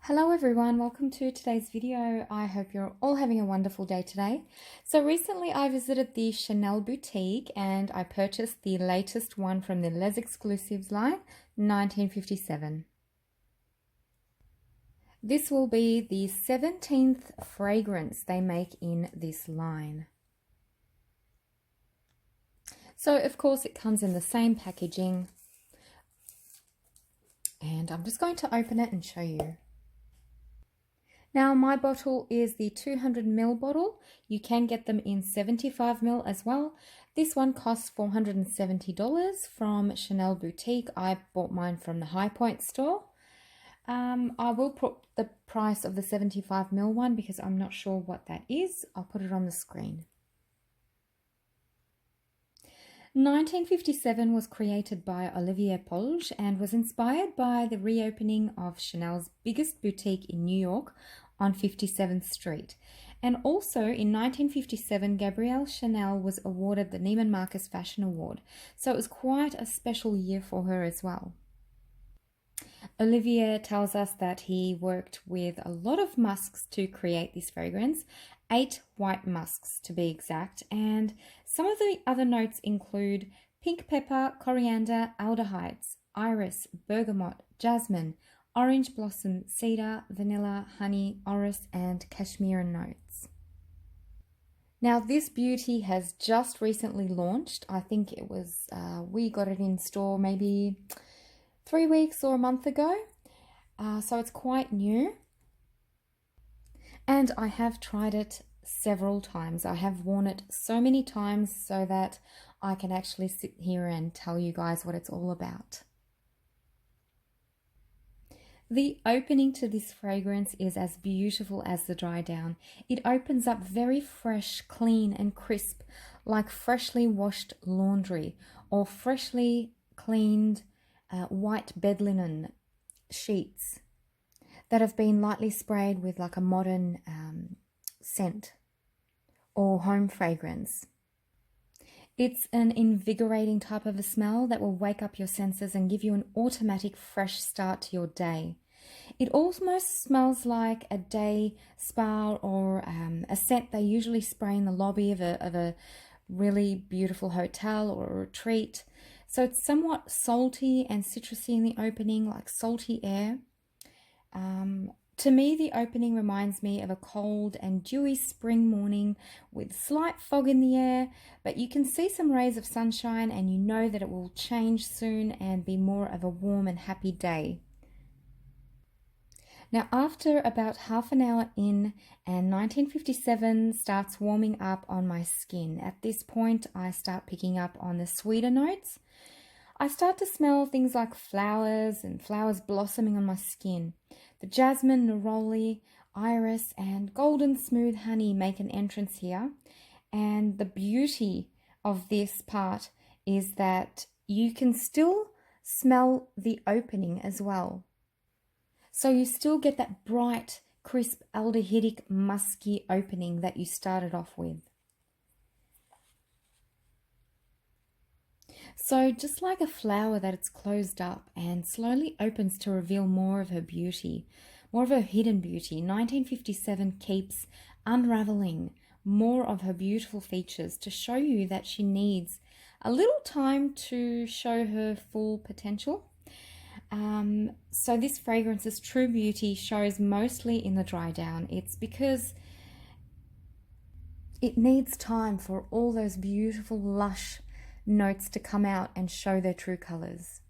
Hello everyone, welcome to today's video. I hope you're all having a wonderful day today. So recently I visited the Chanel boutique and I purchased the latest one from the Les Exclusifs line, 1957. This will be the 17th fragrance they make in this line. So of course it comes in the same packaging and I'm just going to open it and show you. Now my bottle is the 200ml bottle. You can get them in 75ml as well. This one costs $470 from Chanel Boutique. I bought mine from the High Point store. I will put the price of the 75ml one because I'm not sure what that is. I'll put it on the screen. 1957 was created by Olivier Polge and was inspired by the reopening of Chanel's biggest boutique in New York on 57th Street. And also in 1957, Gabrielle Chanel was awarded the Neiman Marcus Fashion Award. So it was quite a special year for her as well. Olivier tells us that he worked with a lot of musks to create this fragrance, 8 white musks to be exact, and some of the other notes include pink pepper, coriander, aldehydes, iris, bergamot, jasmine, orange blossom, cedar, vanilla, honey, orris, and cashmere notes. Now this beauty has just recently launched. I think it was, we got it in store maybe 3 weeks or a month ago. So it's quite new. And I have tried it several times. I have worn it so many times so that I can actually sit here and tell you guys what it's all about. The opening to this fragrance is as beautiful as the Drydown. It opens up very fresh, clean and crisp, like freshly washed laundry or freshly cleaned white bed linen sheets that have been lightly sprayed with like a modern scent or home fragrance. It's an invigorating type of a smell that will wake up your senses and give you an automatic fresh start to your day. It almost smells like a day spa or a scent they usually spray in the lobby of a really beautiful hotel or a retreat. So it's somewhat salty and citrusy in the opening, like salty air. To me, the opening reminds me of a cold and dewy spring morning with slight fog in the air, but you can see some rays of sunshine and you know that it will change soon and be more of a warm and happy day. Now, after about half an hour in and 1957 starts warming up on my skin, at this point I start picking up on the sweeter notes. I start to smell things like flowers and flowers blossoming on my skin. The jasmine, neroli, iris, and golden smooth honey make an entrance here. And the beauty of this part is that you can still smell the opening as well. So you still get that bright, crisp, aldehydic, musky opening that you started off with. So just like a flower that it's closed up and slowly opens to reveal more of her beauty, more of her hidden beauty, 1957 keeps unraveling more of her beautiful features to show you that she needs a little time to show her full potential. So this fragrance's true beauty shows mostly in the Drydown. It's because it needs time for all those beautiful, lush notes to come out and show their true colors.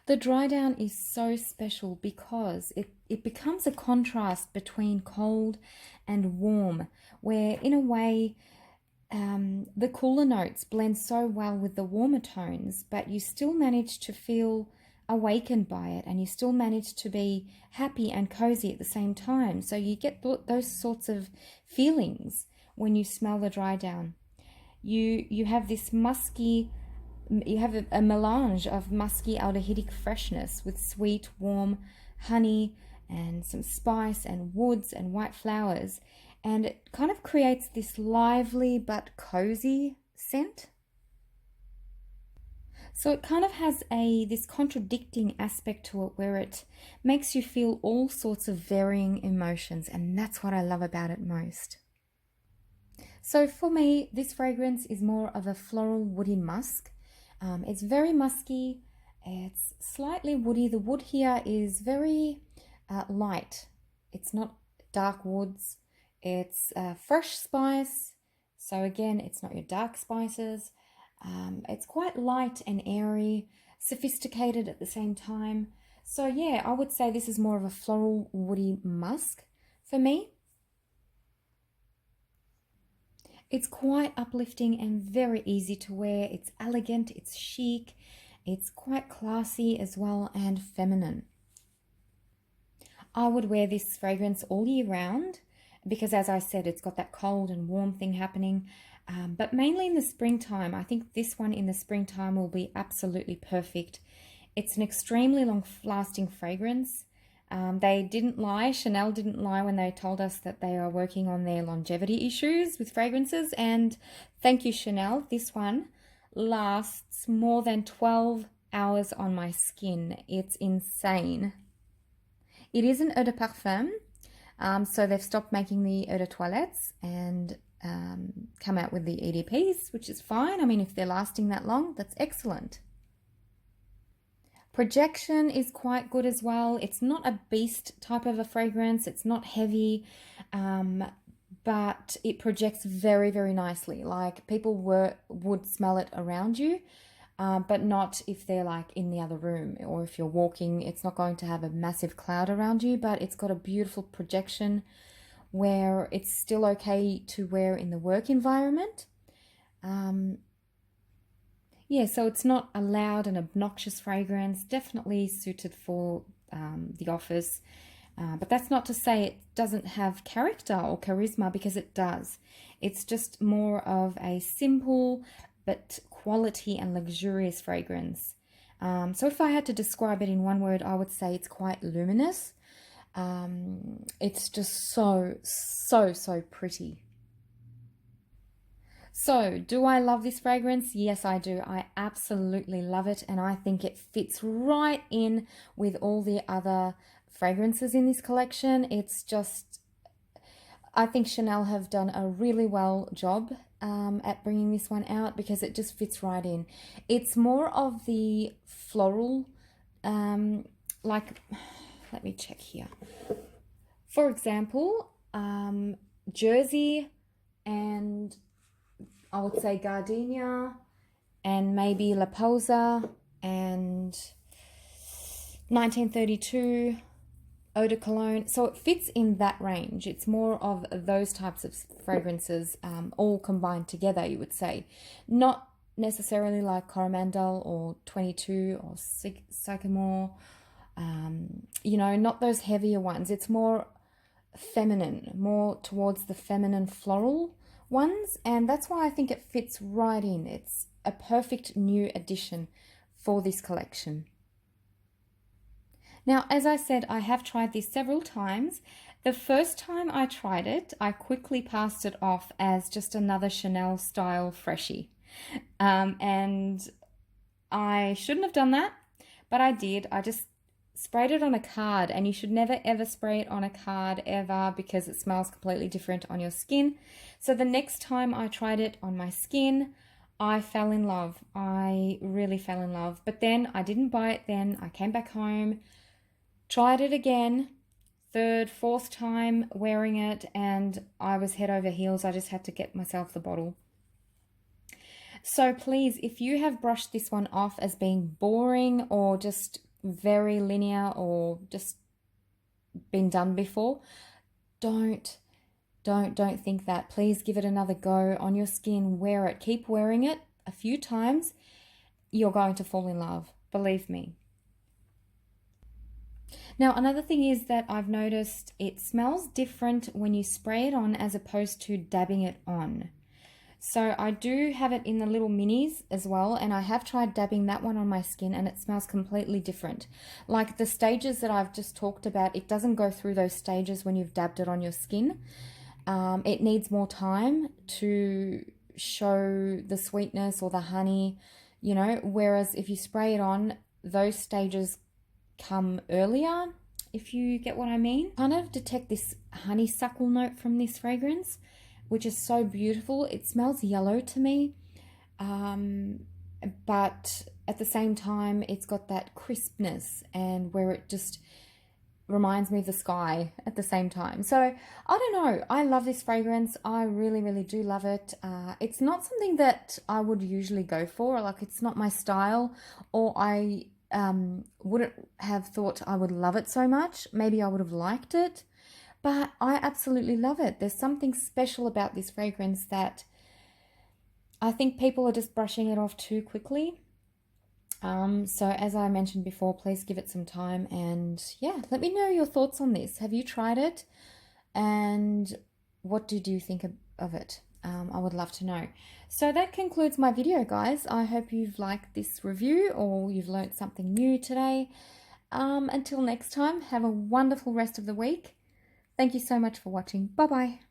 The Drydown is so special because it becomes a contrast between cold and warm, where in a way the cooler notes blend so well with the warmer tones, but you still manage to feel awakened by it and you still manage to be happy and cozy at the same time. So you get those sorts of feelings when you smell the Drydown. You have this musky, you have a melange of musky aldehydic freshness with sweet, warm honey and some spice and woods and white flowers. And it kind of creates this lively but cozy scent. So it kind of has this contradicting aspect to it where it makes you feel all sorts of varying emotions, and that's what I love about it most. So for me, this fragrance is more of a floral woody musk. It's very musky, it's slightly woody. The wood here is very light. It's not dark woods. It's fresh spice. So again, it's not your dark spices. It's quite light and airy, sophisticated at the same time. So yeah, I would say this is more of a floral woody musk for me. It's quite uplifting and very easy to wear. It's elegant, it's chic, it's quite classy as well, and feminine. I would wear this fragrance all year round because, as I said, it's got that cold and warm thing happening. But mainly in the springtime. I think this one in the springtime will be absolutely perfect. It's an extremely long lasting fragrance. They didn't lie, Chanel didn't lie when they told us that they are working on their longevity issues with fragrances. And thank you, Chanel. This one lasts more than 12 hours on my skin. It's insane. It is an eau de parfum. So they've stopped making the eau de toilettes and come out with the EDPs, which is fine. I mean, if they're lasting that long, that's excellent. Projection is quite good as well. It's not a beast type of a fragrance. It's not heavy, but it projects very, very nicely. Like people would smell it around you, but not if they're like in the other room or if you're walking. It's not going to have a massive cloud around you, but it's got a beautiful projection where it's still okay to wear in the work environment. Yeah, so it's not a loud and obnoxious fragrance, definitely suited for the office. But that's not to say it doesn't have character or charisma, because it does. It's just more of a simple but quality and luxurious fragrance. So if I had to describe it in one word, I would say it's quite luminous. It's just so pretty. So, do I love this fragrance? Yes, I do. I absolutely love it, and I think it fits right in with all the other fragrances in this collection. It's just, I think Chanel have done a really well job at bringing this one out because it just fits right in. It's more of the floral, like, let me check here. For example, Jersey and I would say Gardenia and maybe La Posa and 1932 Eau de Cologne. So it fits in that range. It's more of those types of fragrances all combined together, you would say. Not necessarily like Coromandel or 22 or Sycamore. You know, not those heavier ones. It's more feminine, more towards the feminine floral ones, and that's why I think it fits right in. It's a perfect new addition for this collection. Now, as I said, I have tried this several times. The first time I tried it, I quickly passed it off as just another Chanel style freshie. And I shouldn't have done that, but I did. I just sprayed it on a card, and you should never ever spray it on a card ever because it smells completely different on your skin. So the next time I tried it on my skin, I fell in love. I really fell in love. But then I didn't buy it then. I came back home, tried it again, third, fourth time wearing it, and I was head over heels. I just had to get myself the bottle. So please, if you have brushed this one off as being boring or just very linear or just been done before, don't think that. Please give it another go on your skin. Wear it. Keep wearing it a few times. You're going to fall in love. Believe me. Now, another thing is that I've noticed it smells different when you spray it on as opposed to dabbing it on. So I do have it in the little minis as well, and I have tried dabbing that one on my skin and it smells completely different. Like the stages that I've just talked about, it doesn't go through those stages when you've dabbed it on your skin. It needs more time to show the sweetness or the honey you know, whereas if you spray it on, those stages come earlier, if you get what I mean. Kind of detect this honeysuckle note from this fragrance, which is so beautiful. It smells yellow to me, but at the same time, it's got that crispness and where it just reminds me of the sky at the same time. So I don't know, I love this fragrance. I really, really do love it. It's not something that I would usually go for, like it's not my style, or I wouldn't have thought I would love it so much. Maybe I would have liked it, but I absolutely love it. There's something special about this fragrance that I think people are just brushing it off too quickly. So as I mentioned before, please give it some time, and yeah, let me know your thoughts on this. Have you tried it? And what did you think of it? I would love to know. So that concludes my video, guys. I hope you've liked this review or you've learned something new today. Until next time, have a wonderful rest of the week. Thank you so much for watching. Bye-bye.